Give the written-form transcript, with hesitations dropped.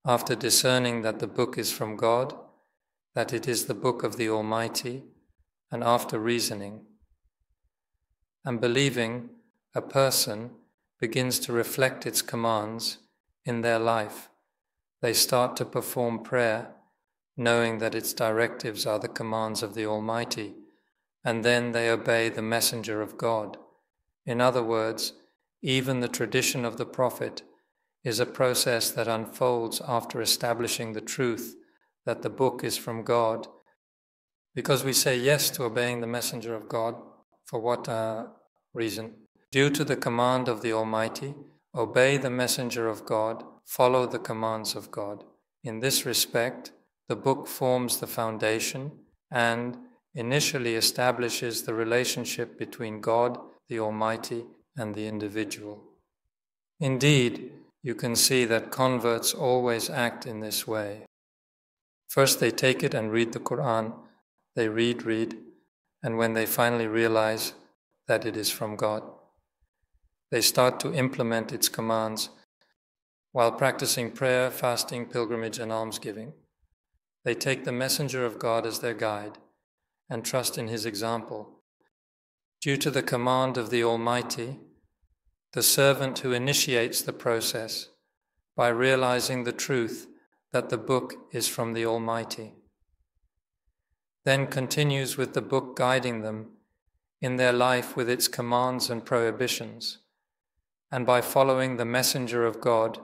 after discerning that the book is from God, that it is the book of the Almighty, and after reasoning. And believing, a person begins to reflect its commands in their life. They start to perform prayer, knowing that its directives are the commands of the Almighty, and then they obey the messenger of God. In other words, even the tradition of the Prophet is a process that unfolds after establishing the truth that the book is from God. Because we say yes to obeying the messenger of God, for what reason? Due to the command of the Almighty, obey the messenger of God, follow the commands of God. In this respect, the book forms the foundation and initially establishes the relationship between God, the Almighty, and the individual. Indeed, you can see that converts always act in this way. First they take it and read the Quran. They read, and when they finally realize that it is from God, they start to implement its commands while practicing prayer, fasting, pilgrimage, and almsgiving. They take the messenger of God as their guide and trust in his example. Due to the command of the Almighty, the servant who initiates the process by realizing the truth that the book is from the Almighty, then continues with the book guiding them in their life with its commands and prohibitions, and by following the messenger of God